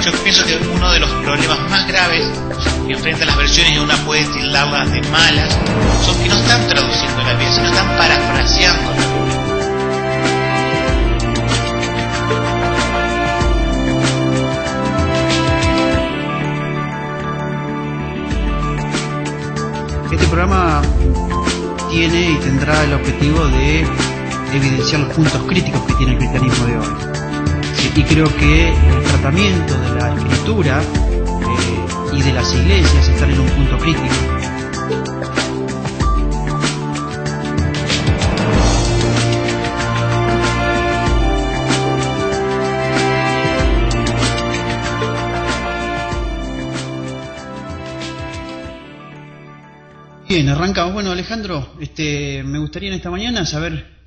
Yo pienso que uno de los problemas más graves que enfrentan las versiones, y una puede tildarlas de malas, son que no están traduciendo la Biblia, sino están parafraseando. Este programa tiene y tendrá el objetivo de evidenciar los puntos críticos que tiene el cristianismo de hoy. Y creo que el tratamiento de la escritura y de las iglesias están en un punto crítico. Bien, arrancamos. Bueno, Alejandro, me gustaría en esta mañana saber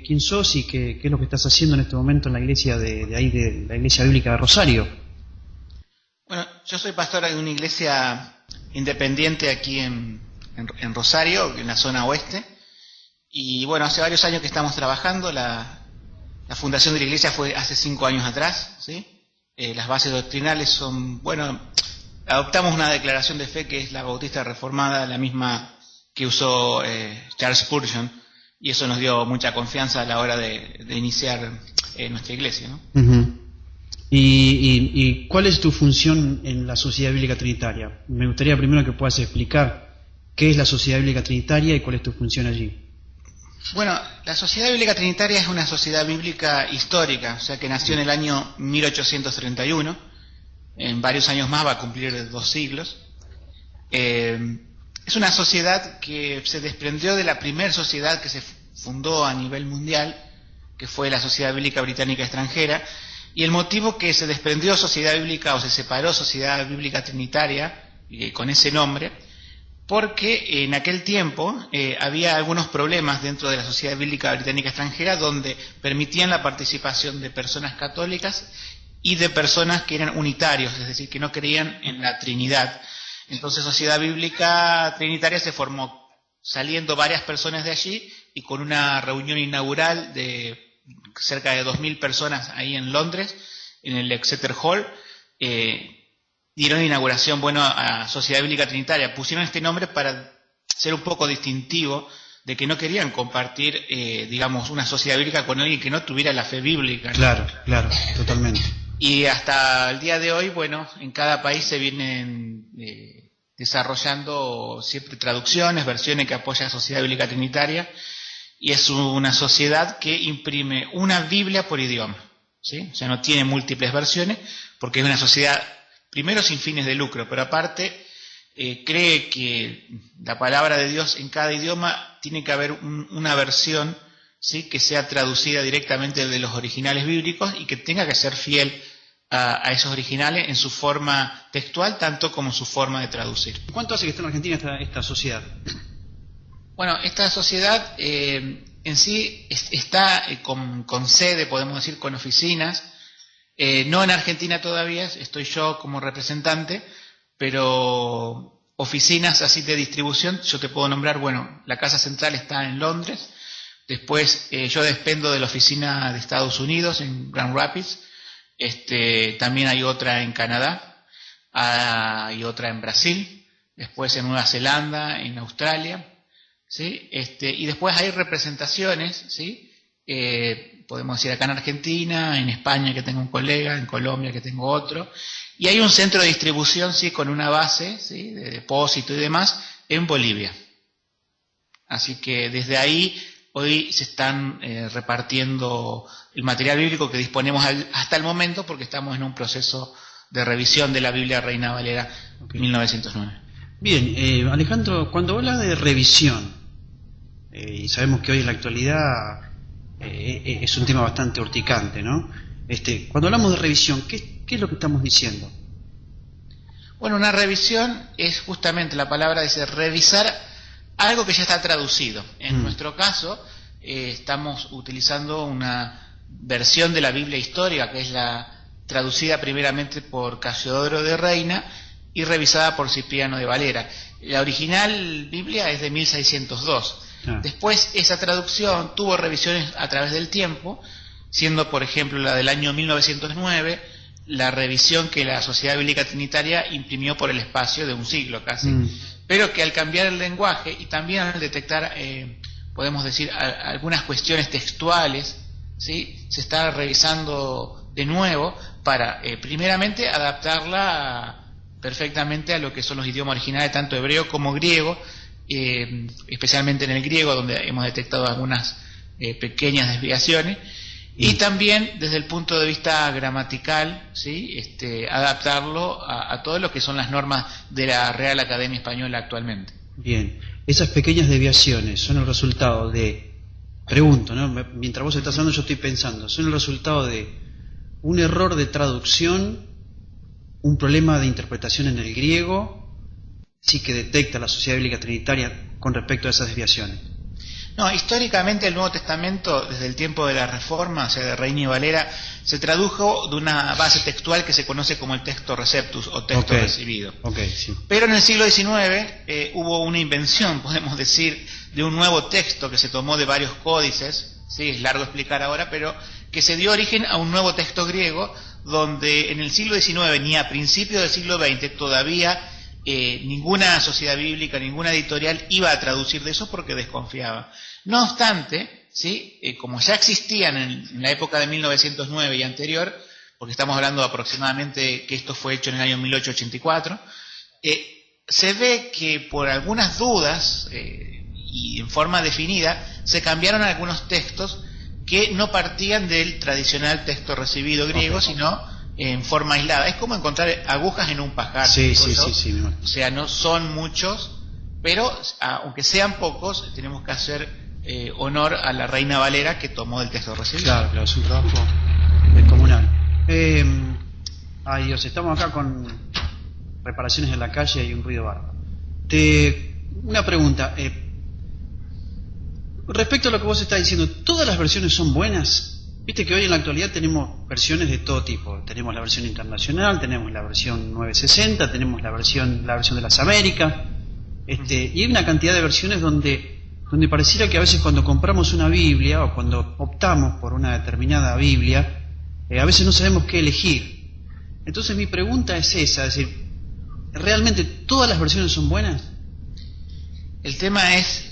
quién sos y qué es lo que estás haciendo en este momento en la iglesia de la Iglesia Bíblica de Rosario. Bueno, yo soy pastor de una iglesia independiente aquí en Rosario, en la zona oeste, y bueno, hace varios años que estamos trabajando. La fundación de la iglesia fue hace 5 años atrás, ¿sí? Las bases doctrinales son, bueno, adoptamos una declaración de fe que es la Bautista Reformada, la misma que usó Charles Spurgeon, y eso nos dio mucha confianza a la hora de iniciar nuestra iglesia, ¿no? Uh-huh. ¿Y cuál es tu función en la Sociedad Bíblica Trinitaria? Me gustaría primero que puedas explicar qué es la Sociedad Bíblica Trinitaria y cuál es tu función allí. Bueno, la Sociedad Bíblica Trinitaria es una sociedad bíblica histórica, o sea que nació en el año 1831, en varios años más va a cumplir 2 siglos. Es una sociedad que se desprendió de la primera sociedad que se fundó a nivel mundial, que fue la Sociedad Bíblica Británica Extranjera, y el motivo que se desprendió Sociedad Bíblica o se separó Sociedad Bíblica Trinitaria con ese nombre, porque en aquel tiempo había algunos problemas dentro de la Sociedad Bíblica Británica Extranjera donde permitían la participación de personas católicas y de personas que eran unitarios, es decir, que no creían en la Trinidad. Entonces Sociedad Bíblica Trinitaria se formó saliendo varias personas de allí y con una reunión inaugural de cerca de 2.000 personas ahí en Londres, en el Exeter Hall, dieron inauguración, bueno, a Sociedad Bíblica Trinitaria. Pusieron este nombre para ser un poco distintivo de que no querían compartir, digamos, una sociedad bíblica con alguien que no tuviera la fe bíblica, ¿no? Claro, totalmente. Y hasta el día de hoy, bueno, en cada país se vienen desarrollando siempre traducciones, versiones que apoyan a Sociedad Bíblica Trinitaria, y es una sociedad que imprime una Biblia por idioma, ¿sí? O sea, no tiene múltiples versiones, porque es una sociedad, primero, sin fines de lucro, pero aparte cree que la palabra de Dios en cada idioma tiene que haber una versión, ¿sí?, que sea traducida directamente de los originales bíblicos y que tenga que ser fiel a esos originales en su forma textual, tanto como en su forma de traducir. ¿Cuánto hace que está en Argentina esta sociedad? Bueno, esta sociedad en sí está con sede, podemos decir, con oficinas. No en Argentina todavía, estoy yo como representante, pero oficinas así de distribución, yo te puedo nombrar, bueno, la casa central está en Londres, después yo dependo de la oficina de Estados Unidos en Grand Rapids, también hay otra en Canadá, hay otra en Brasil, después en Nueva Zelanda, en Australia, ¿sí? Y después hay representaciones, ¿sí? Podemos decir acá en Argentina, en España que tengo un colega, en Colombia que tengo otro, y hay un centro de distribución, ¿sí?, con una base, ¿sí?, de depósito y demás en Bolivia. Así que desde ahí hoy se están repartiendo el material bíblico que disponemos hasta el momento, porque estamos en un proceso de revisión de la Biblia Reina Valera 1909. Bien, Alejandro, cuando hablas de revisión, y sabemos que hoy en la actualidad es un tema bastante urticante, ¿no? Cuando hablamos de revisión, ¿qué es lo que estamos diciendo? Bueno, una revisión es justamente, la palabra dice revisar algo que ya está traducido. En nuestro caso, estamos utilizando una versión de la Biblia histórica, que es la traducida primeramente por Casiodoro de Reina y revisada por Cipriano de Valera. La original Biblia es de 1602. Después esa traducción tuvo revisiones a través del tiempo, siendo por ejemplo la del año 1909 la revisión que la Sociedad Bíblica Trinitaria imprimió por el espacio de un siglo casi, pero que al cambiar el lenguaje y también al detectar, podemos decir, algunas cuestiones textuales, ¿sí?, se está revisando de nuevo para, primeramente, adaptarla perfectamente a lo que son los idiomas originales, tanto hebreo como griego, especialmente en el griego, donde hemos detectado algunas pequeñas desviaciones, y también desde el punto de vista gramatical, ¿sí?, adaptarlo a todo lo que son las normas de la Real Academia Española actualmente. Bien, esas pequeñas desviaciones son el resultado de, pregunto, ¿no?, mientras vos estás hablando yo estoy pensando, son el resultado de un error de traducción, un problema de interpretación en el griego, sí, que detecta la Sociedad Bíblica Trinitaria con respecto a esas desviaciones. No, históricamente el Nuevo Testamento, desde el tiempo de la Reforma, o sea, de Reina y Valera, se tradujo de una base textual que se conoce como el texto receptus o texto recibido. Sí. Pero en el siglo XIX hubo una invención, podemos decir, de un nuevo texto que se tomó de varios códices, sí, es largo explicar ahora, pero que se dio origen a un nuevo texto griego, donde en el siglo XIX ni a principios del siglo XX todavía ninguna sociedad bíblica, ninguna editorial iba a traducir de eso porque desconfiaba. No obstante, ¿sí?, como ya existían en la época de 1909 y anterior, porque estamos hablando aproximadamente que esto fue hecho en el año 1884, se ve que por algunas dudas y en forma definida se cambiaron algunos textos que no partían del tradicional texto recibido griego, sino en forma aislada. Es como encontrar agujas en un pajar. Sí. O sea, no son muchos, pero aunque sean pocos, tenemos que hacer honor a la Reina Valera que tomó del texto recibido. Claro, es un trabajo descomunal. Ay Dios, estamos acá con reparaciones en la calle y un ruido bárbaro. Una pregunta. Respecto a lo que vos estás diciendo, ¿todas las versiones son buenas? Viste que hoy en la actualidad tenemos versiones de todo tipo. Tenemos la versión internacional, tenemos la versión 960, tenemos la versión de las Américas, y hay una cantidad de versiones donde pareciera que a veces cuando compramos una Biblia o cuando optamos por una determinada Biblia, a veces no sabemos qué elegir. Entonces mi pregunta es esa, es decir, ¿realmente todas las versiones son buenas? El tema es,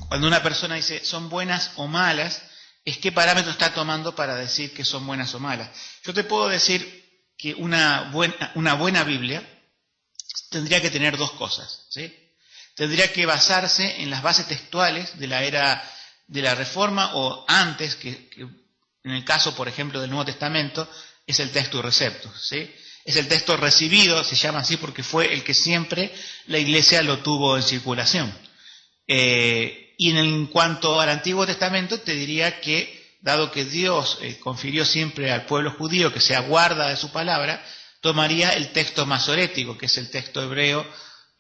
cuando una persona dice son buenas o malas, es qué parámetro está tomando para decir que son buenas o malas. Yo te puedo decir que una buena Biblia tendría que tener dos cosas, ¿sí? Tendría que basarse en las bases textuales de la era de la Reforma o antes, que en el caso, por ejemplo, del Nuevo Testamento, es el texto receptus, ¿sí? Es el texto recibido, se llama así porque fue el que siempre la Iglesia lo tuvo en circulación. Y en cuanto al Antiguo Testamento, te diría que, dado que Dios confirió siempre al pueblo judío que se aguarda de su palabra, tomaría el texto masorético, que es el texto hebreo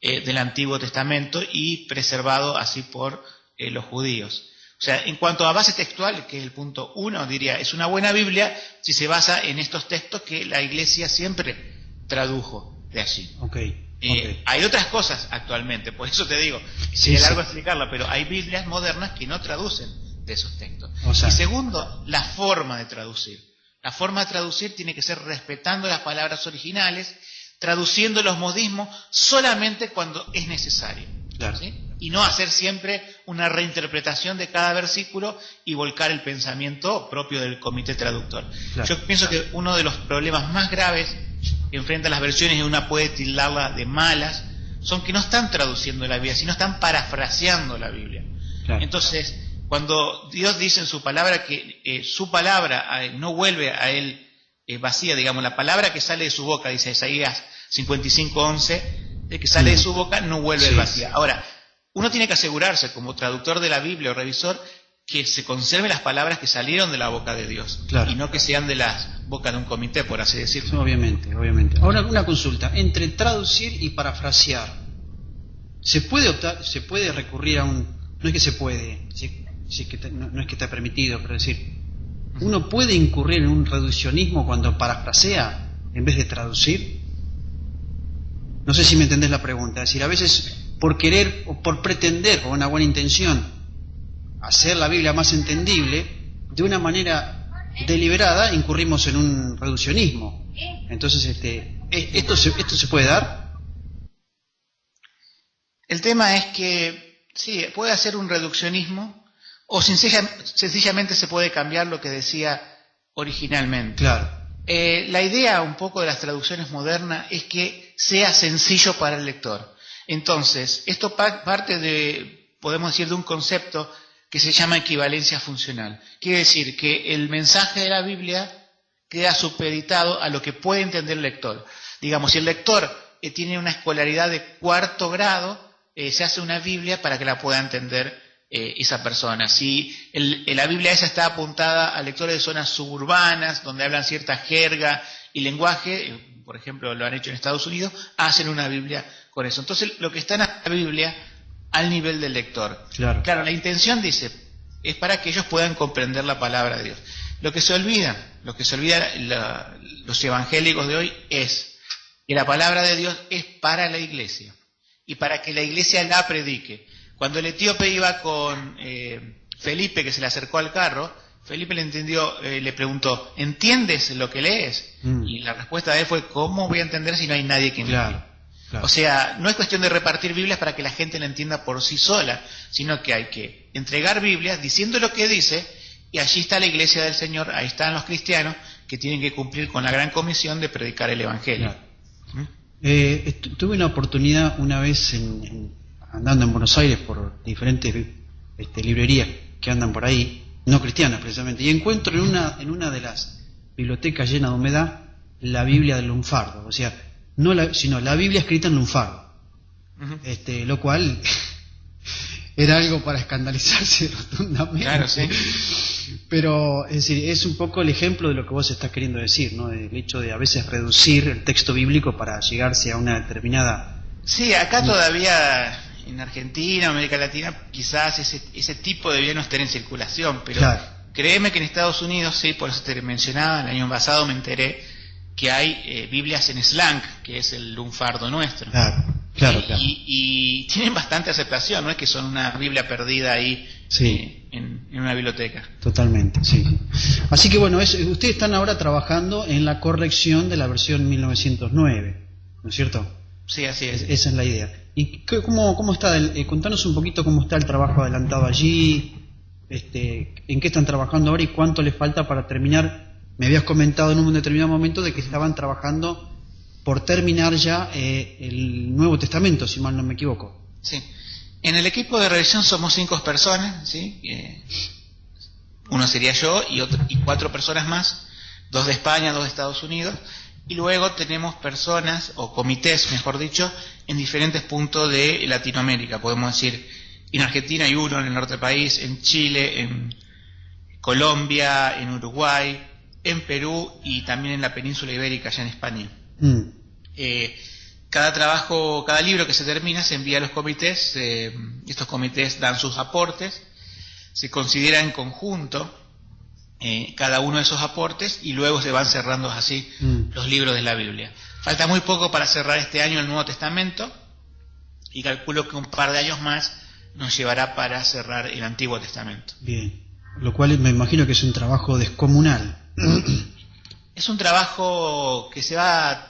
del Antiguo Testamento y preservado así por los judíos. O sea, en cuanto a base textual, que es el punto 1, diría, es una buena Biblia si se basa en estos textos que la Iglesia siempre tradujo de allí. Hay otras cosas actualmente, por eso te digo, sería largo explicarla, pero hay Biblias modernas que no traducen de esos textos. Y segundo, la forma de traducir. La forma de traducir tiene que ser respetando las palabras originales, traduciendo los modismos solamente cuando es necesario. Claro. ¿Sí? Y no hacer siempre una reinterpretación de cada versículo y volcar el pensamiento propio del comité traductor. Claro. Yo pienso que uno de los problemas más graves que enfrentan las versiones y una puede tildarla de malas, son que no están traduciendo la Biblia, sino están parafraseando la Biblia. Claro. Entonces, cuando Dios dice en su palabra que su palabra no vuelve a él vacía, digamos, la palabra que sale de su boca, dice Isaías 55:11, de que sale de su boca no vuelve vacía. Ahora, uno tiene que asegurarse, como traductor de la Biblia o revisor, que se conserven las palabras que salieron de la boca de Dios, y no que sean de la boca de un comité, por así decirlo. Obviamente. Ahora, una consulta. Entre traducir y parafrasear, ¿se puede recurrir a un... No es que se puede, no es que está permitido, pero es decir, ¿uno puede incurrir en un reduccionismo cuando parafrasea en vez de traducir? No sé si me entendés la pregunta. Es decir, a veces por querer o por pretender, con una buena intención, hacer la Biblia más entendible, de una manera deliberada incurrimos en un reduccionismo. Entonces, ¿esto se puede dar? El tema es que, sí, puede hacer un reduccionismo, o sencillamente se puede cambiar lo que decía originalmente. Claro. La idea un poco de las traducciones modernas es que sea sencillo para el lector. Entonces, esto parte de, podemos decir, de un concepto que se llama equivalencia funcional. Quiere decir que el mensaje de la Biblia queda supeditado a lo que puede entender el lector. Digamos, si el lector tiene una escolaridad de 4º grado, se hace una Biblia para que la pueda entender esa persona. Si la Biblia esa está apuntada a lectores de zonas suburbanas, donde hablan cierta jerga y lenguaje, por ejemplo, lo han hecho en Estados Unidos, hacen una Biblia con eso. Entonces, lo que está en la Biblia al nivel del lector. Claro, la intención, dice, es para que ellos puedan comprender la palabra de Dios. Lo que se olvida los evangélicos de hoy es que la palabra de Dios es para la iglesia y para que la iglesia la predique. Cuando el etíope iba con Felipe, que se le acercó al carro, Felipe le preguntó, ¿entiendes lo que lees? Y la respuesta de él fue, ¿cómo voy a entender si no hay nadie que me entienda? Claro. O sea, no es cuestión de repartir Biblias para que la gente la entienda por sí sola, sino que hay que entregar Biblias diciendo lo que dice, y allí está la iglesia del Señor, ahí están los cristianos que tienen que cumplir con la gran comisión de predicar el Evangelio. Claro. Tuve una oportunidad una vez andando en Buenos Aires por diferentes librerías que andan por ahí, no cristianas precisamente, y encuentro en una de las bibliotecas llenas de humedad la Biblia del lunfardo, o sea, sino la Biblia escrita en lunfardo, lo cual era algo para escandalizarse rotundamente. Claro, sí. Pero es decir, es un poco el ejemplo de lo que vos estás queriendo decir, ¿no? El hecho de a veces reducir el texto bíblico para llegarse a una determinada... Sí, acá todavía en Argentina, América Latina, quizás ese tipo de Biblia no esté en circulación, pero claro, créeme que en Estados Unidos, sí, por eso te mencionaba, el año pasado me enteré que hay Biblias en slang, que es el lunfardo nuestro. Claro. Y tienen bastante aceptación, no es que son una Biblia perdida ahí, sí, en una biblioteca. Totalmente, sí. Así que bueno, ustedes están ahora trabajando en la corrección de la versión 1909, ¿no es cierto? Sí, así es. Esa es la idea. ¿Y cómo está? Contanos un poquito cómo está el trabajo adelantado allí, en qué están trabajando ahora y cuánto les falta para terminar. Me habías comentado en un determinado momento de que estaban trabajando por terminar ya el Nuevo Testamento, si mal no me equivoco. Sí. En el equipo de revisión somos 5 personas, ¿sí? Uno sería yo y 4 personas más, 2 de España, 2 de Estados Unidos, y luego tenemos personas, o comités, mejor dicho, en diferentes puntos de Latinoamérica. Podemos decir, en Argentina hay uno, en el norte del país, en Chile, en Colombia, en Uruguay, en Perú y también en la península ibérica, allá en España. Cada libro que se termina se envía a los comités, estos comités dan sus aportes, se considera en conjunto cada uno de esos aportes y luego se van cerrando así los libros de la Biblia. Falta muy poco para cerrar este año el Nuevo Testamento y calculo que un par de años más nos llevará para cerrar el Antiguo Testamento. Bien, lo cual me imagino que es un trabajo descomunal. Es un trabajo que se va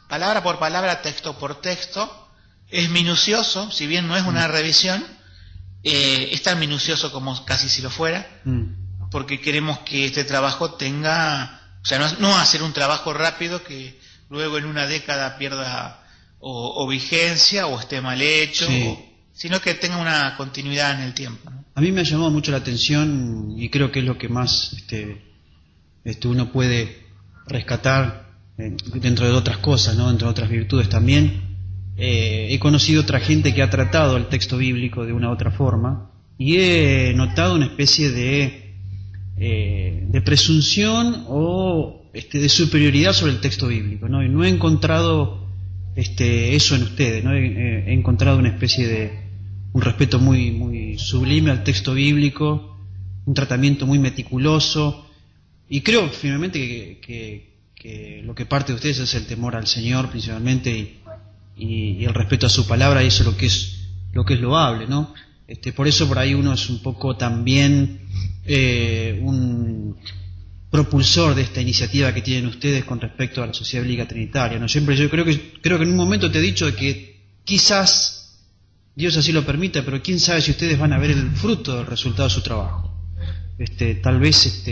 palabra por palabra, texto por texto. Es minucioso, si bien no es una revisión, es tan minucioso como casi si lo fuera, porque queremos que este trabajo tenga, o sea, no hacer un trabajo rápido que luego en una década pierda o vigencia o esté mal hecho, sí, sino que tenga una continuidad en el tiempo, ¿no? A mí me ha llamado mucho la atención y creo que es lo que más uno puede rescatar dentro de otras cosas, ¿no? Dentro de otras virtudes también. He conocido otra gente que ha tratado el texto bíblico de una u otra forma y he notado una especie de presunción o de superioridad sobre el texto bíblico, ¿no? Y no he encontrado eso en ustedes, ¿no? He encontrado una especie de un respeto muy, muy sublime al texto bíblico, un tratamiento muy meticuloso, y creo firmemente que lo que parte de ustedes es el temor al Señor principalmente y el respeto a su palabra, y eso es lo que es loable, ¿no? Por eso por ahí uno es un poco también propulsor de esta iniciativa que tienen ustedes con respecto a la Sociedad Bíblica Trinitaria, ¿no? Siempre yo creo que en un momento te he dicho de que quizás Dios así lo permita, pero quién sabe si ustedes van a ver el fruto del resultado de su trabajo. Tal vez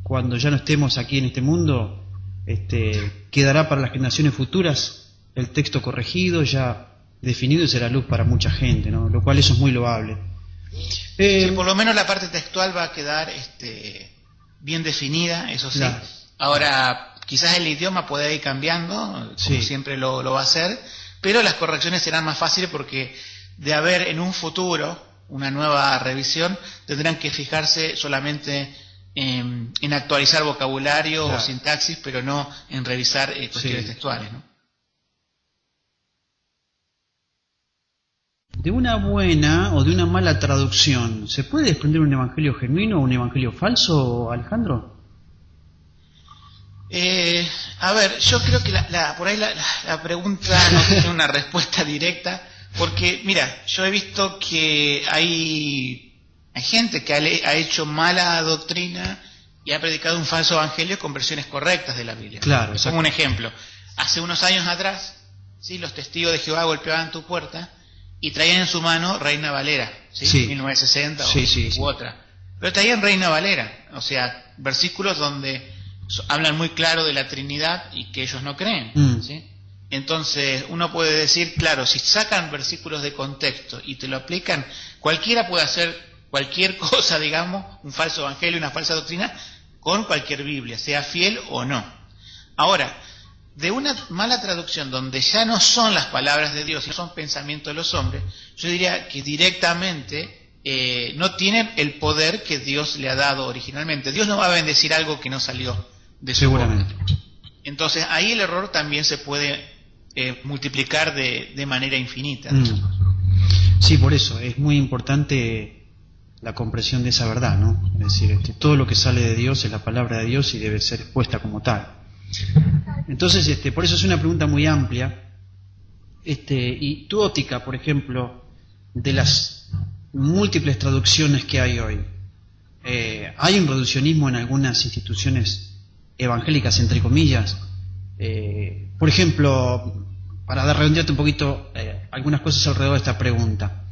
cuando ya no estemos aquí en este mundo, quedará para las generaciones futuras el texto corregido, ya definido, y será luz para mucha gente, ¿no? Lo cual eso es muy loable. Sí, por lo menos la parte textual va a quedar bien definida, eso sí. Claro. Ahora, quizás el idioma puede ir cambiando, como siempre lo va a hacer, pero las correcciones serán más fáciles porque de haber en un futuro una nueva revisión, tendrán que fijarse solamente en actualizar vocabulario o sintaxis, pero no en revisar cuestiones textuales, ¿no? De una buena o de una mala traducción, ¿se puede desprender un evangelio genuino o un evangelio falso, Alejandro? A ver, yo creo que por ahí la pregunta no tiene una respuesta directa, porque mira, yo he visto que hay gente que ha hecho mala doctrina y ha predicado un falso evangelio con versiones correctas de la Biblia. Claro, como un ejemplo. Hace unos años atrás, ¿sí?, los testigos de Jehová golpeaban tu puerta y traían en su mano Reina Valera, ¿sí? 1960 u otra. Pero traían Reina Valera, o sea, versículos donde hablan muy claro de la Trinidad y que ellos no creen, ¿sí? Entonces uno puede decir, claro, si sacan versículos de contexto y te lo aplican, cualquiera puede hacer cualquier cosa, digamos, un falso evangelio, una falsa doctrina, con cualquier Biblia, sea fiel o no. Ahora, de una mala traducción donde ya no son las palabras de Dios, sino son pensamientos de los hombres, yo diría que directamente no tienen el poder que Dios le ha dado originalmente. Dios no va a bendecir algo que no salió de su boca. Entonces ahí el error también se puede multiplicar de manera infinita. Sí, por eso es muy importante la comprensión de esa verdad, ¿no? Es decir, todo lo que sale de Dios es la palabra de Dios y debe ser expuesta como tal. Entonces, por eso es una pregunta muy amplia. Y tu óptica, por ejemplo, de las múltiples traducciones que hay hoy, ¿hay un reduccionismo en algunas instituciones evangélicas, entre comillas? Por ejemplo, para redondearte un poquito algunas cosas alrededor de esta pregunta.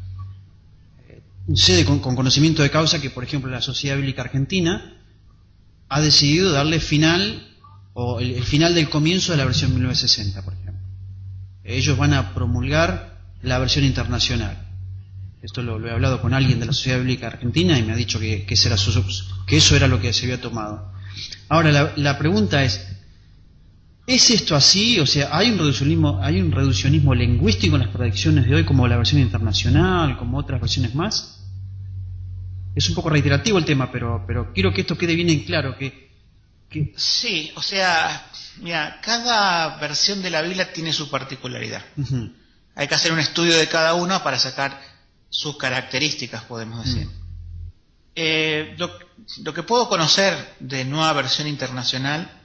Sucede con conocimiento de causa que, por ejemplo, la Sociedad Bíblica Argentina ha decidido darle final, o el final del comienzo de la versión 1960, por ejemplo. Ellos van a promulgar la versión internacional. Esto lo he hablado con alguien de la Sociedad Bíblica Argentina y me ha dicho que eso era lo que se había tomado. Ahora, la pregunta ¿es esto así? O sea, ¿hay un reduccionismo lingüístico en las traducciones de hoy, como la versión internacional, como otras versiones más? Es un poco reiterativo el tema, pero quiero que esto quede bien en claro. Sí, o sea, mira, cada versión de la Biblia tiene su particularidad. Uh-huh. Hay que hacer un estudio de cada uno para sacar sus características, podemos decir. Lo que puedo conocer de nueva versión internacional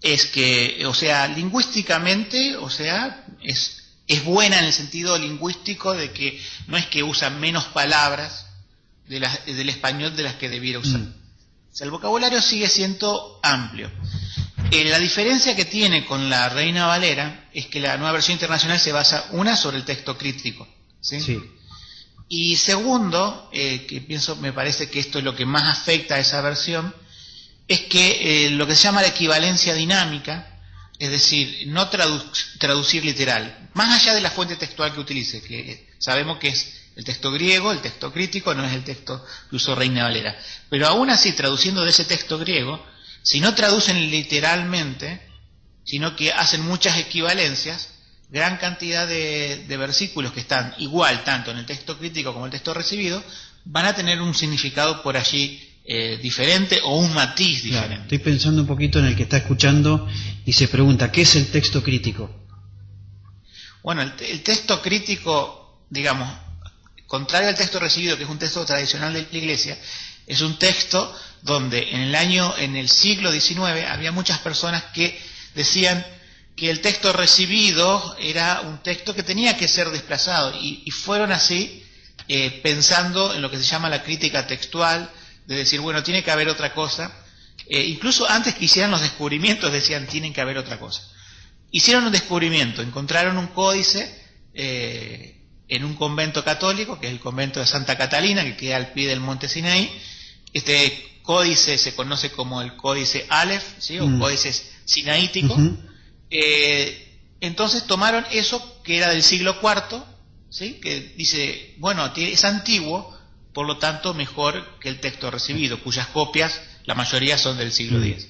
es que, o sea, lingüísticamente, o sea, es buena en el sentido lingüístico de que no es que usa menos palabras del español de las que debiera usar. O sea, el vocabulario sigue siendo amplio. La diferencia que tiene con la Reina Valera es que la nueva versión internacional se basa, una, sobre el texto crítico, ¿sí? Sí. Y segundo, me parece que esto es lo que más afecta a esa versión, es que lo que se llama la equivalencia dinámica, es decir, no traducir literal, más allá de la fuente textual que utilice, que sabemos que es el texto griego, el texto crítico, no es el texto que usó Reina Valera. Pero aún así, traduciendo de ese texto griego, si no traducen literalmente, sino que hacen muchas equivalencias, gran cantidad de versículos que están igual tanto en el texto crítico como en el texto recibido, van a tener un significado por allí diferente o un matiz diferente. Claro, estoy pensando un poquito en el que está escuchando y se pregunta, ¿qué es el texto crítico? Bueno, el texto crítico, digamos, contrario al texto recibido, que es un texto tradicional de la Iglesia, es un texto donde en el siglo XIX había muchas personas que decían que el texto recibido era un texto que tenía que ser desplazado, y fueron así pensando en lo que se llama la crítica textual, de decir, bueno, tiene que haber otra cosa Incluso antes que hicieran los descubrimientos decían, tienen que haber otra cosa. Hicieron un descubrimiento, encontraron un códice en un convento católico, que es el convento de Santa Catalina, que queda al pie del monte Sinaí. Este códice se conoce como el códice Aleph, ¿sí? O códice sinaítico. Entonces tomaron eso que era del siglo IV, ¿sí? Que dice, bueno, es antiguo, por lo tanto mejor que el texto recibido, cuyas copias la mayoría son del siglo X.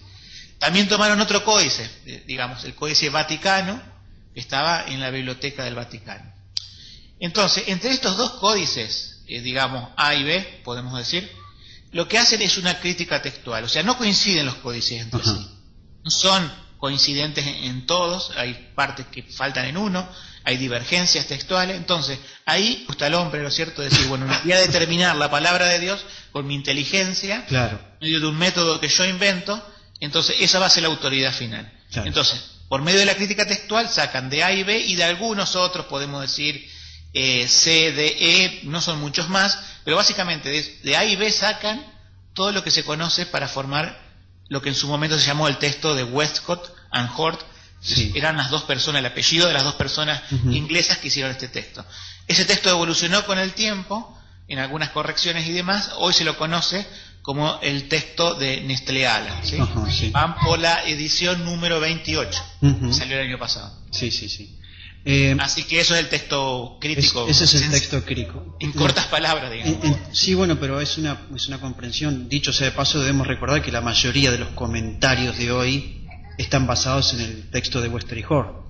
También tomaron otro códice, digamos, el códice Vaticano, que estaba en la biblioteca del Vaticano. Entonces, entre estos dos códices, digamos A y B, podemos decir, lo que hacen es una crítica textual, o sea, no coinciden los códices entre sí, no son coincidentes en todos, hay partes que faltan en uno, hay divergencias textuales. Entonces ahí gusta al hombre, ¿no es cierto?, decir, bueno, voy a determinar la palabra de Dios con mi inteligencia, claro, medio de un método que yo invento, entonces esa va a ser la autoridad final. Claro. Entonces, por medio de la crítica textual sacan de A y B, y de algunos otros podemos decir C, D, E, no son muchos más, pero básicamente de A y B sacan todo lo que se conoce para formar lo que en su momento se llamó el texto de Westcott and Hort. Sí. Eran las dos personas, el apellido de las dos personas inglesas que hicieron este texto. Ese texto evolucionó con el tiempo, en algunas correcciones y demás. Hoy se lo conoce como el texto de Nestleala, ¿sí? Sí. Van por la edición número 28, que salió el año pasado. Sí, sí, sí. Así que eso es el texto crítico. Ese es el texto crítico. En cortas palabras, digamos. Sí, bueno, pero es una comprensión. Dicho sea de paso, debemos recordar que la mayoría de los comentarios de hoy están basados en el texto de Webster y Hort.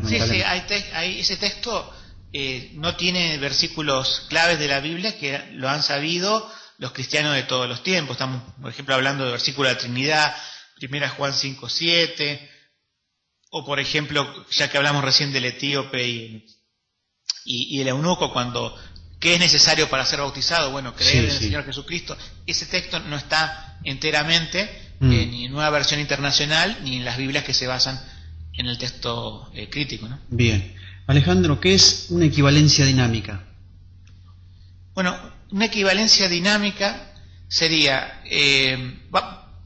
Sí, ese texto no tiene versículos claves de la Biblia que lo han sabido los cristianos de todos los tiempos. Estamos, por ejemplo, hablando del versículo de la Trinidad, 1 Juan 5:7, o por ejemplo, ya que hablamos recién del etíope y el eunuco, ¿qué es necesario para ser bautizado? Bueno, creer en el Señor Jesucristo. Ese texto no está enteramente ni en Nueva Versión Internacional, ni en las Biblias que se basan en el texto crítico, ¿no? Bien. Alejandro, ¿qué es una equivalencia dinámica? Bueno, una equivalencia dinámica sería,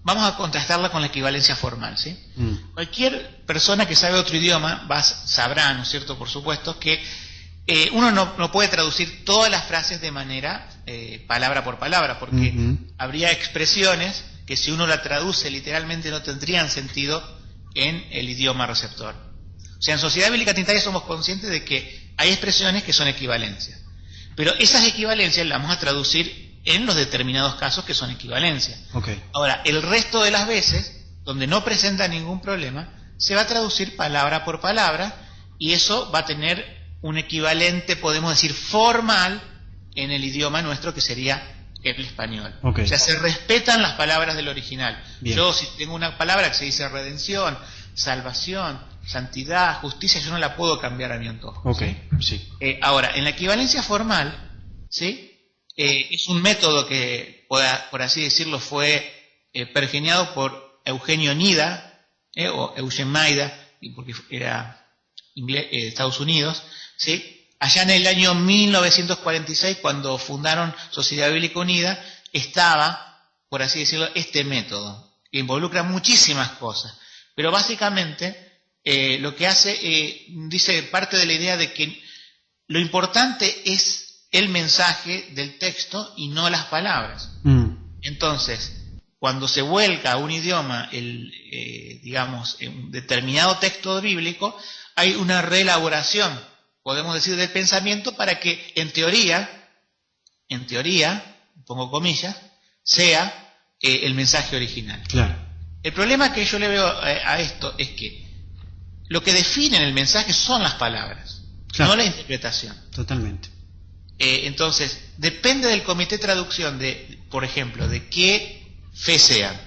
vamos a contrastarla con la equivalencia formal, ¿sí? Cualquier persona que sabe otro idioma sabrá, ¿no es cierto?, por supuesto, que uno no puede traducir todas las frases de manera palabra por palabra, porque habría expresiones que si uno la traduce literalmente no tendrían sentido en el idioma receptor. O sea, en Sociedad Bíblica Trinitaria somos conscientes de que hay expresiones que son equivalencias, pero esas equivalencias las vamos a traducir en los determinados casos que son equivalencias. Ahora, el resto de las veces, donde no presenta ningún problema, se va a traducir palabra por palabra, y eso va a tener un equivalente, podemos decir, formal en el idioma nuestro, que sería el español. O sea, se respetan las palabras del original. Bien. Yo, si tengo una palabra que se dice redención, salvación, santidad, justicia, yo no la puedo cambiar a mi antojo. ¿Sí? Ahora, en la equivalencia formal, ¿sí?, es un método que, por así decirlo, fue pergeniado por Eugenio Nida, o Eugen Maida, porque era inglés, Estados Unidos, ¿sí? Allá en el año 1946, cuando fundaron Sociedad Bíblica Unida, estaba, por así decirlo, este método, que involucra muchísimas cosas, pero básicamente lo que hace, dice parte de la idea de que lo importante es el mensaje del texto y no las palabras. Entonces, cuando se vuelca a un idioma, digamos, un determinado texto bíblico, hay una reelaboración, podemos decir, del pensamiento, para que en teoría, pongo comillas, sea el mensaje original. Claro. El problema que yo le veo a esto es que lo que define el mensaje son las palabras, no la interpretación. Totalmente. Entonces, depende del comité de traducción, por ejemplo, de qué fe sean.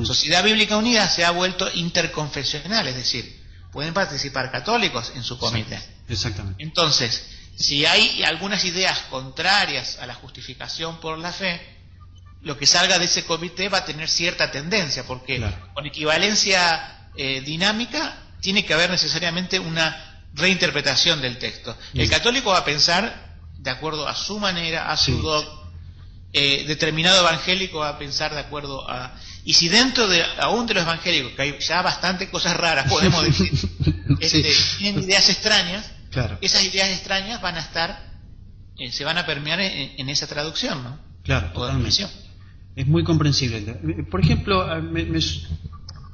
Sociedad Bíblica Unida se ha vuelto interconfesional, es decir, pueden participar católicos en su comité. Exactamente. Entonces, si hay algunas ideas contrarias a la justificación por la fe, lo que salga de ese comité va a tener cierta tendencia, porque con equivalencia dinámica tiene que haber necesariamente una reinterpretación del texto. El católico va a pensar de acuerdo a su manera, a su dogma, determinado evangélico va a pensar de acuerdo a... Y si dentro aún de los evangélicos, que hay ya bastante cosas raras, podemos decir, tienen ideas extrañas, claro. Esas ideas extrañas van a estar, se van a permear en esa traducción, ¿no? Claro, O totalmente. Es muy comprensible. Por ejemplo,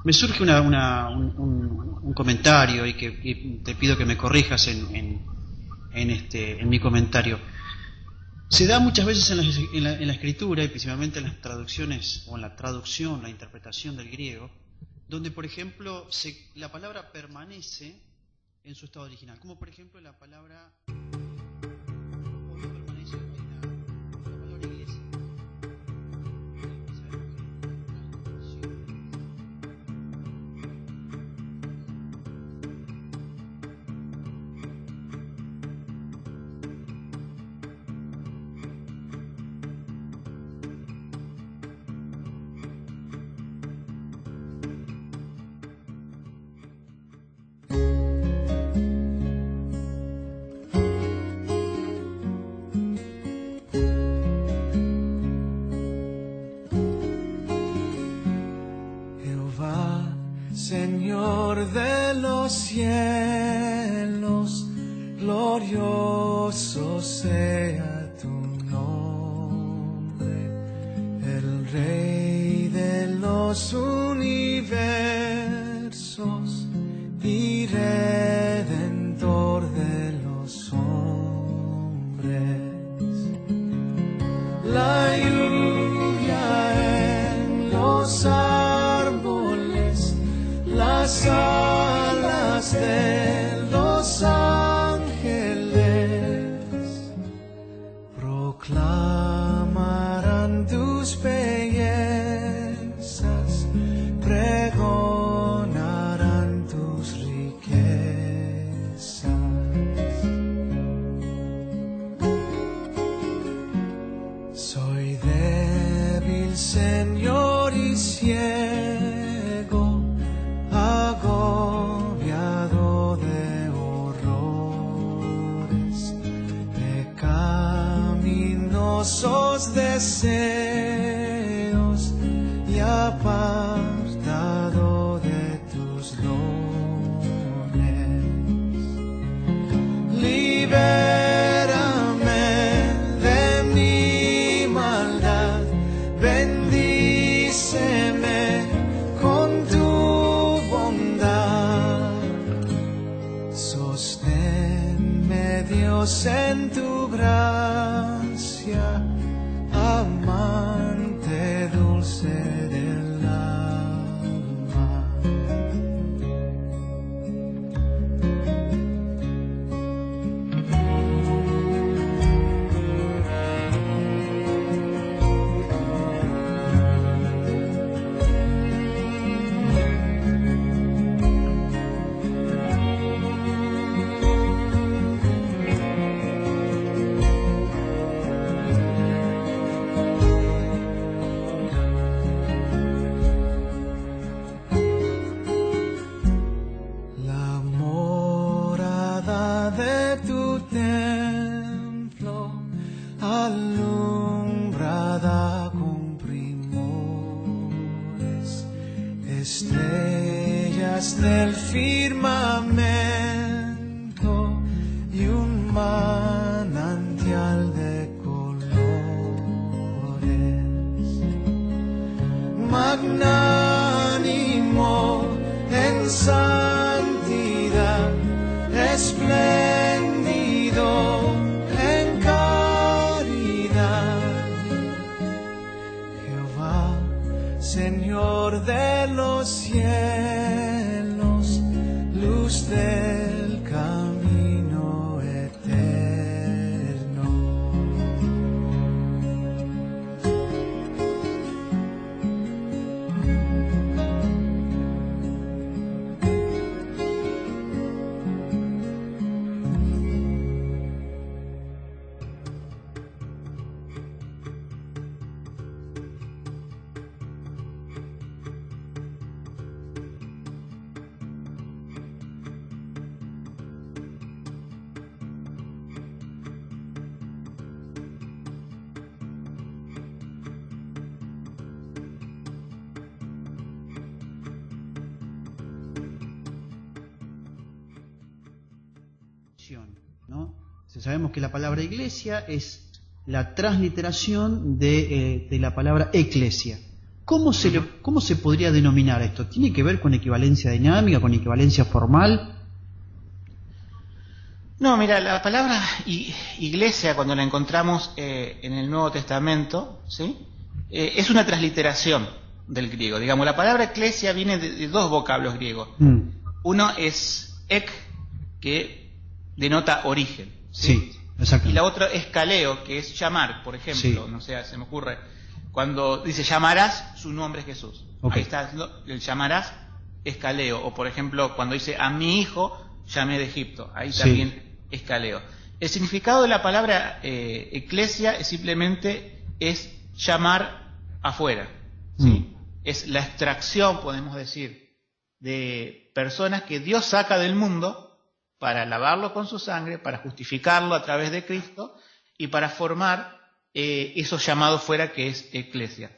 me surge un comentario y te pido que me corrijas en mi comentario. Se da muchas veces en la escritura, y principalmente en las traducciones, o en la traducción, la interpretación del griego, donde, por ejemplo, la palabra permanece en su estado original. Como, por ejemplo, la palabra... Señor de los cielos, glorioso sea tu nombre, el Rey de los universos y Redentor de los hombres. La lluvia en los árboles, las alas de los ángeles proclamarán tus bellezas, pregonarán tus riquezas. Soy débil, Señor, y ciego, agobiado de horrores, pecaminosos deseos y apartado de tus dones. Libérame de mi maldad, bendíceme con tu bondad. Sosténme, Dios, en tu gracia, amante dulce del alma. La morada de tu templo, alumbrada con primores, estrellas del firmamento y un manantial de colores. Magnánimo en santidad, espléndido en caridad. Jehová, Señor de los cielos, luz del camino eterno. ¿no? Sabemos que la palabra iglesia es la transliteración de la palabra eclesia. ¿Cómo se podría denominar esto? ¿Tiene que ver con equivalencia dinámica, con equivalencia formal? No, mira, la palabra iglesia, cuando la encontramos en el Nuevo Testamento, ¿sí? Es una transliteración del griego. Digamos, la palabra eclesia viene de dos vocablos griegos. Uno es ek, que denota origen. Sí, exacto. Y la otra es kaleo, que es llamar, por ejemplo. Sí. No sé, se me ocurre, cuando dice llamarás, su nombre es Jesús. Okay. Ahí está, el llamarás es kaleo. O por ejemplo, cuando dice a mi hijo llamé de Egipto, ahí también es kaleo. El significado de la palabra eclesia es simplemente llamar afuera, ¿sí? Es la extracción, podemos decir, de personas que Dios saca del mundo para lavarlo con su sangre, para justificarlo a través de Cristo y para formar esos llamados fuera, que es eclesia.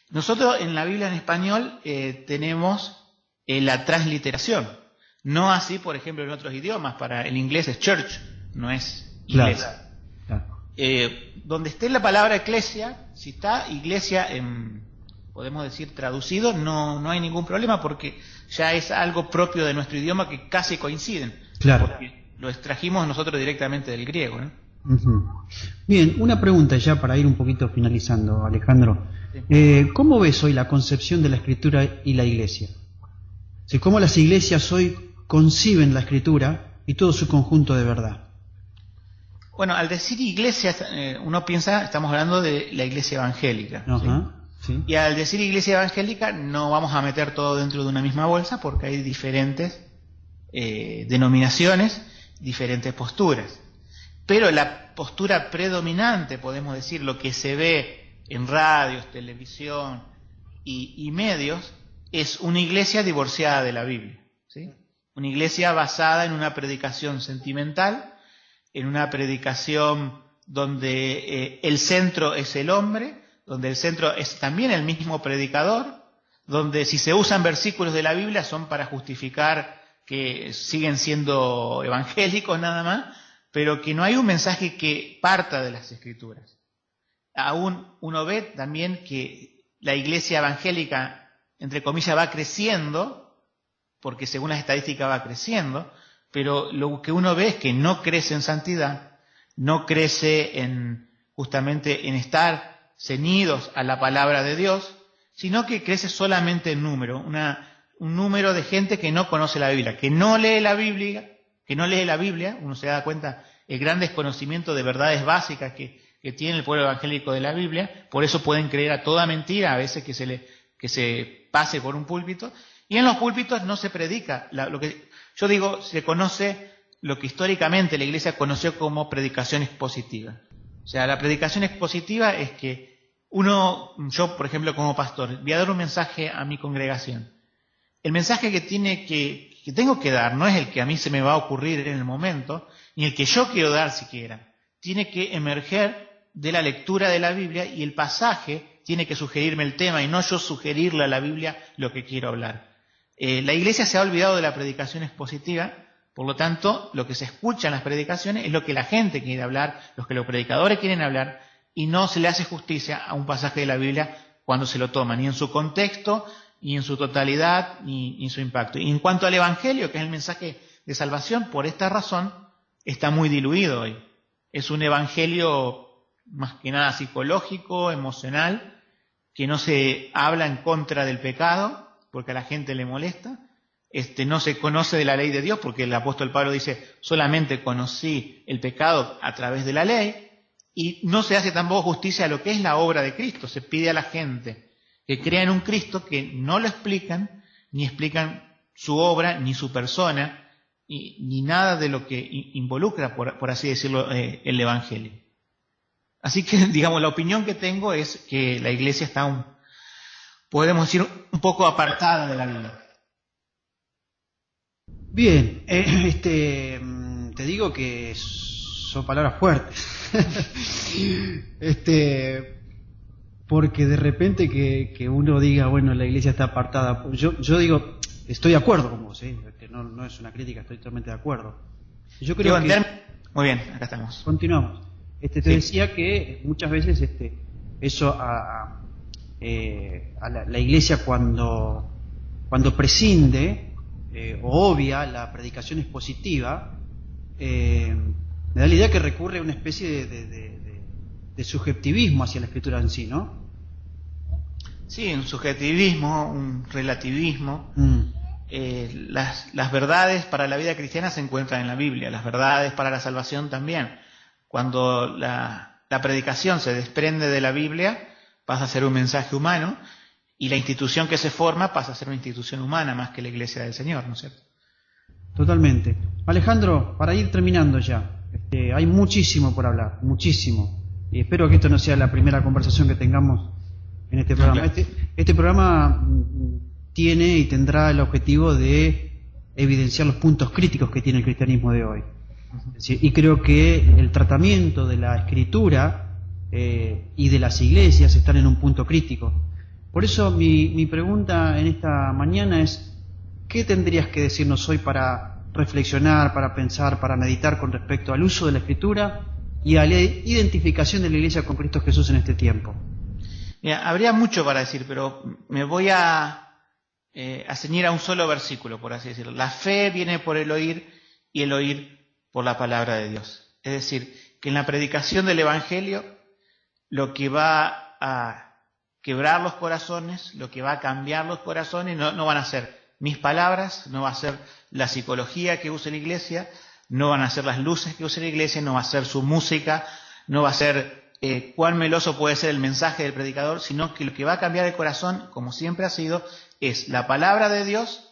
Nosotros en la Biblia en español tenemos la transliteración, no así, por ejemplo, en otros idiomas. Para el inglés es church, no es iglesia. Claro. Donde esté la palabra eclesia, si está iglesia podemos decir traducido, no hay ningún problema, porque ya es algo propio de nuestro idioma, que casi coinciden. Claro. Porque lo extrajimos nosotros directamente del griego, ¿no? Bien, una pregunta ya para ir un poquito finalizando, Alejandro. Sí. ¿Cómo ves hoy la concepción de la Escritura y la Iglesia? ¿Cómo las iglesias hoy conciben la Escritura y todo su conjunto de verdad? Bueno, al decir iglesia, uno piensa, estamos hablando de la iglesia evangélica. Ajá, sí. Y al decir iglesia evangélica no vamos a meter todo dentro de una misma bolsa, porque hay diferentes denominaciones, diferentes posturas. Pero la postura predominante, podemos decir, lo que se ve en radios, televisión y medios, es una iglesia divorciada de la Biblia, ¿sí? Una iglesia basada en una predicación sentimental, en una predicación donde el centro es el hombre, donde el centro es también el mismo predicador, donde si se usan versículos de la Biblia son para justificar que siguen siendo evangélicos nada más, pero que no hay un mensaje que parta de las Escrituras. Aún uno ve también que la iglesia evangélica, entre comillas, va creciendo, porque según las estadísticas va creciendo, pero lo que uno ve es que no crece en santidad, no crece justamente en estar ceñidos a la palabra de Dios, sino que crece solamente en número, un número de gente que no conoce la Biblia, que no lee la Biblia, uno se da cuenta el gran desconocimiento de verdades básicas que tiene el pueblo evangélico de la Biblia. Por eso pueden creer a toda mentira, a veces que se pase por un púlpito, y en los púlpitos no se predica lo que yo digo, se conoce lo que históricamente la Iglesia conoció como predicación expositiva. O sea, la predicación expositiva es que yo por ejemplo como pastor, voy a dar un mensaje a mi congregación. El mensaje que tengo que dar no es el que a mí se me va a ocurrir en el momento, ni el que yo quiero dar siquiera. Tiene que emerger de la lectura de la Biblia, y el pasaje tiene que sugerirme el tema y no yo sugerirle a la Biblia lo que quiero hablar. La Iglesia se ha olvidado de la predicación expositiva, por lo tanto, lo que se escucha en las predicaciones es lo que la gente quiere hablar, lo que los predicadores quieren hablar, y no se le hace justicia a un pasaje de la Biblia cuando se lo toma, ni en su contexto, ni en su totalidad, ni en su impacto. Y en cuanto al Evangelio, que es el mensaje de salvación, por esta razón está muy diluido hoy. Es un Evangelio más que nada psicológico, emocional, que no se habla en contra del pecado, porque a la gente le molesta, no se conoce de la ley de Dios, porque el apóstol Pablo dice, solamente conocí el pecado a través de la ley, y no se hace tampoco justicia a lo que es la obra de Cristo. Se pide a la gente que crea en un Cristo que no lo explican, ni explican su obra, ni su persona, ni nada de lo que involucra, por así decirlo, el Evangelio. Así que, digamos, la opinión que tengo es que la Iglesia está podemos decir, un poco apartada de la Biblia. Bien, te digo que son palabras fuertes. Porque de repente que uno diga, bueno, la Iglesia está apartada. Yo digo, estoy de acuerdo con vos, no es una crítica, estoy totalmente de acuerdo. Yo creo que... Muy bien, acá estamos. Continuamos. Te decía que muchas veces eso a la Iglesia cuando prescinde o obvia la predicación expositiva, me da la idea que recurre a una especie de subjetivismo hacia la Escritura en sí, ¿no? Sí, un subjetivismo, un relativismo. Las verdades para la vida cristiana se encuentran en la Biblia, las verdades para la salvación también. Cuando la predicación se desprende de la Biblia, pasa a ser un mensaje humano, y la institución que se forma pasa a ser una institución humana más que la Iglesia del Señor, ¿no es cierto? Totalmente. Alejandro, para ir terminando ya, hay muchísimo por hablar, muchísimo. Y espero que esto no sea la primera conversación que tengamos en este programa. No, claro. Este programa tiene y tendrá el objetivo de evidenciar los puntos críticos que tiene el cristianismo de hoy. Y creo que el tratamiento de la Escritura y de las iglesias están en un punto crítico. Por eso mi pregunta en esta mañana es: ¿qué tendrías que decirnos hoy para reflexionar, para pensar, para meditar con respecto al uso de la Escritura y a la identificación de la Iglesia con Cristo Jesús en este tiempo? Mira, habría mucho para decir, pero me voy a ceñir a un solo versículo, por así decirlo. La fe viene por el oír y el oír por la palabra de Dios. Es decir, que en la predicación del Evangelio lo que va a quebrar los corazones, lo que va a cambiar los corazones, no van a ser mis palabras, no va a ser la psicología que use la Iglesia, no van a ser las luces que use la Iglesia, no va a ser su música, no va a ser cuán meloso puede ser el mensaje del predicador, sino que lo que va a cambiar el corazón, como siempre ha sido, es la palabra de Dios,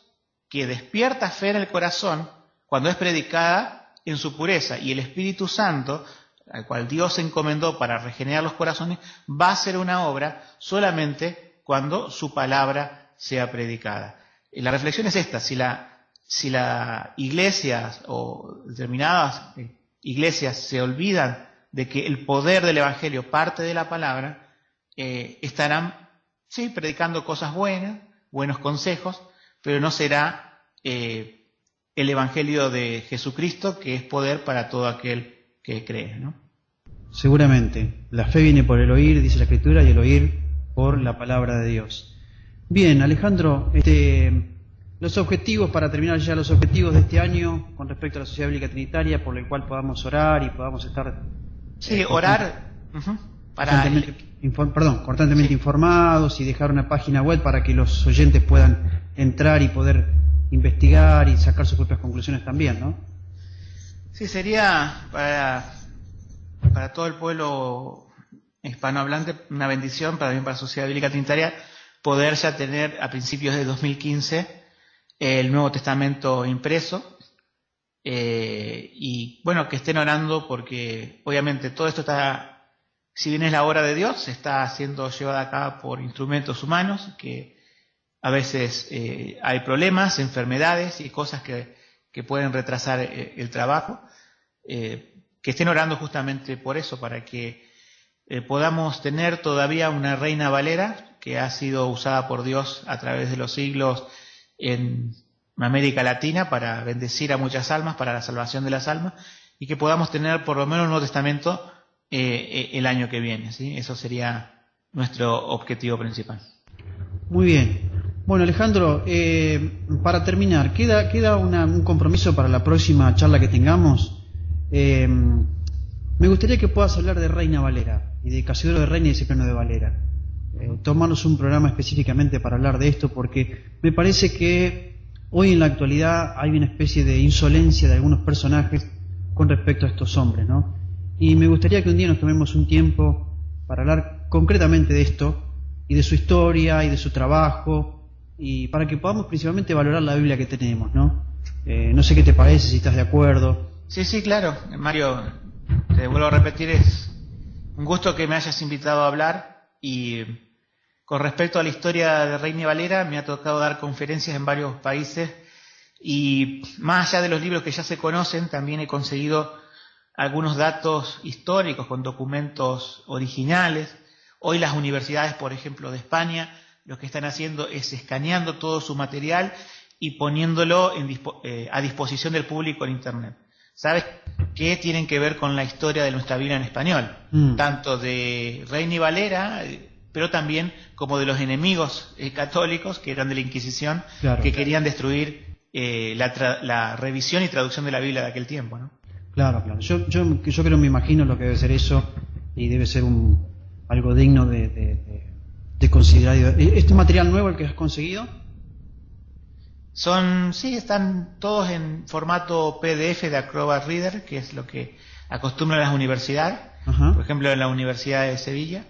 que despierta fe en el corazón cuando es predicada en su pureza, y el Espíritu Santo, al cual Dios se encomendó para regenerar los corazones, va a hacer una obra solamente cuando su palabra sea predicada. Y la reflexión es esta: si la iglesia o determinadas iglesias se olvidan de que el poder del Evangelio parte de la palabra, estarán sí predicando cosas buenas, buenos consejos, pero no será el Evangelio de Jesucristo, que es poder para todo aquel que cree, ¿no? Seguramente. La fe viene por el oír, dice la Escritura, y el oír por la palabra de Dios. Bien, Alejandro, los objetivos, para terminar ya, los objetivos de este año con respecto a la Sociedad Bíblica Trinitaria, por el cual podamos orar y podamos estar... Sí, orar constantemente informados, y dejar una página web para que los oyentes puedan entrar y poder investigar y sacar sus propias conclusiones también, ¿no? Sí, sería para todo el pueblo hispanohablante una bendición, también para la Sociedad Bíblica Trinitaria, poder ya tener a principios de 2015 el Nuevo Testamento impreso, y bueno, que estén orando, porque obviamente todo esto está, si bien es la obra de Dios, está siendo llevada a cabo por instrumentos humanos, que a veces hay problemas, enfermedades y cosas que pueden retrasar el trabajo. Que estén orando justamente por eso, para que podamos tener todavía una Reina Valera que ha sido usada por Dios a través de los siglos en América Latina para bendecir a muchas almas, para la salvación de las almas, y que podamos tener por lo menos un Nuevo Testamento el año que viene, ¿sí? Eso sería nuestro objetivo principal. Muy bien. Bueno, Alejandro, para terminar, queda un compromiso para la próxima charla que tengamos. Me gustaría que puedas hablar de Reina Valera y de Casiodoro de Reina y de Cipriano de Valera. Tomarnos un programa específicamente para hablar de esto, porque me parece que hoy en la actualidad hay una especie de insolencia de algunos personajes con respecto a estos hombres, ¿no? Y me gustaría que un día nos tomemos un tiempo para hablar concretamente de esto y de su historia y de su trabajo, y para que podamos principalmente valorar la Biblia que tenemos, ¿no? No sé qué te parece, si estás de acuerdo. Sí, claro, Mario, te vuelvo a repetir, es un gusto que me hayas invitado a hablar. Y con respecto a la historia de Reina Valera, me ha tocado dar conferencias en varios países, y más allá de los libros que ya se conocen, también he conseguido algunos datos históricos con documentos originales. Hoy las universidades, por ejemplo, de España, lo que están haciendo es escaneando todo su material y poniéndolo a disposición del público en Internet. ¿sabes qué tienen que ver con la historia de nuestra Biblia en español? Tanto de Reina y Valera, pero también como de los enemigos católicos, que eran de la Inquisición, claro, que querían destruir la revisión y traducción de la Biblia de aquel tiempo, ¿no? Claro, claro. Yo creo, me imagino lo que debe ser eso, y debe ser algo digno de considerar. ¿Este material nuevo el que has conseguido? Sí, están todos en formato PDF de Acrobat Reader, que es lo que acostumbran las universidades. Ajá. Por ejemplo, en la Universidad de Sevilla.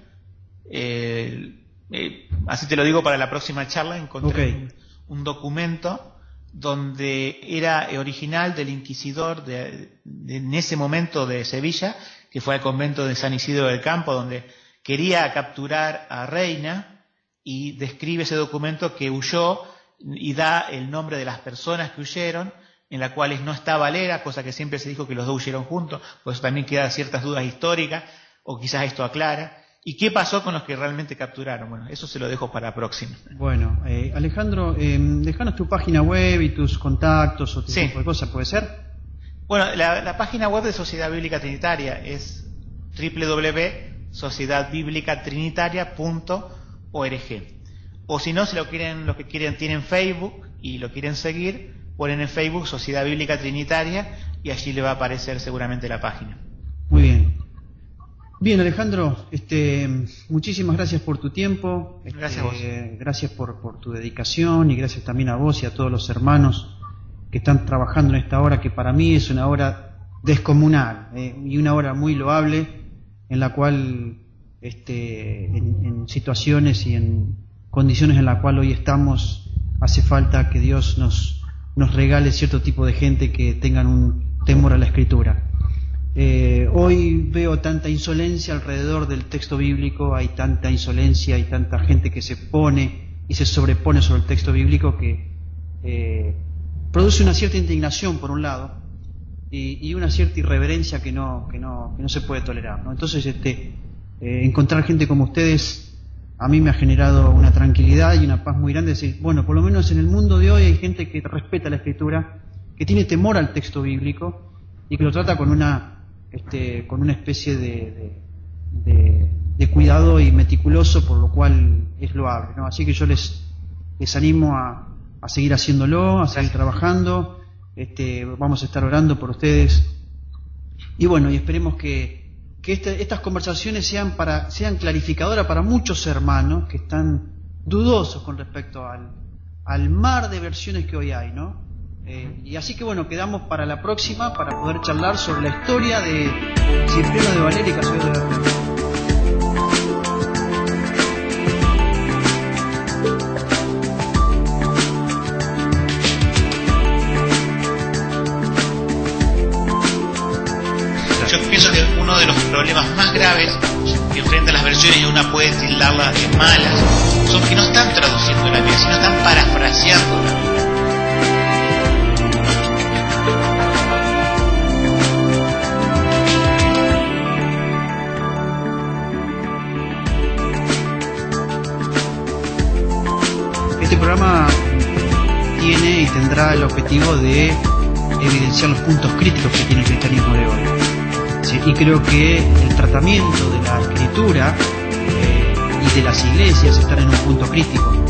Así te lo digo para la próxima charla. Encontré un documento donde era original del inquisidor en ese momento de Sevilla, que fue al convento de San Isidro del Campo, donde quería capturar a Reina, y describe ese documento que huyó y da el nombre de las personas que huyeron, en las cuales no está Valera, cosa que siempre se dijo que los dos huyeron juntos, por eso también quedan ciertas dudas históricas, o quizás esto aclara. ¿Y qué pasó con los que realmente capturaron? Bueno, eso se lo dejo para próxima. Bueno, Alejandro, déjanos tu página web y tus contactos o tu tipo de cosas, ¿puede ser? Bueno, la página web de Sociedad Bíblica Trinitaria es www.sociedadbiblicatrinitaria.org. O si no, si los que quieren tienen Facebook y lo quieren seguir, ponen en Facebook Sociedad Bíblica Trinitaria y allí le va a aparecer seguramente la página. Muy bien. Bien, Alejandro, muchísimas gracias por tu tiempo. Gracias a vos. Gracias por tu dedicación, y gracias también a vos y a todos los hermanos que están trabajando en esta hora, que para mí es una hora descomunal, y una hora muy loable, en la cual en situaciones y en condiciones en las cuales hoy estamos, hace falta que Dios nos regale cierto tipo de gente que tengan un temor a la Escritura. Hoy veo tanta insolencia alrededor del texto bíblico, hay tanta insolencia y tanta gente que se pone y se sobrepone sobre el texto bíblico que produce una cierta indignación por un lado y una cierta irreverencia que no se puede tolerar, ¿no? Entonces encontrar gente como ustedes a mí me ha generado una tranquilidad y una paz muy grande, decir, bueno, por lo menos en el mundo de hoy hay gente que respeta la Escritura, que tiene temor al texto bíblico y que lo trata con una especie de cuidado y meticuloso, por lo cual es loable, ¿no? Así que yo les animo a seguir haciéndolo, a seguir trabajando. Vamos a estar orando por ustedes, y bueno, y esperemos que estas conversaciones sean clarificadoras para muchos hermanos que están dudosos con respecto al mar de versiones que hoy hay, ¿no? Y así que bueno, quedamos para la próxima para poder charlar sobre la historia de Cipriano de Valera y Casodero de la Plata. Yo pienso que uno de los problemas más graves que enfrentan las versiones, y una puede tildarlas de malas, son que no están traduciendo la Biblia, sino están parafraseando la Biblia. Este programa tiene y tendrá el objetivo de evidenciar los puntos críticos que tiene el cristianismo de hoy. ¿Sí? Y creo que el tratamiento de la Escritura y de las iglesias están en un punto crítico.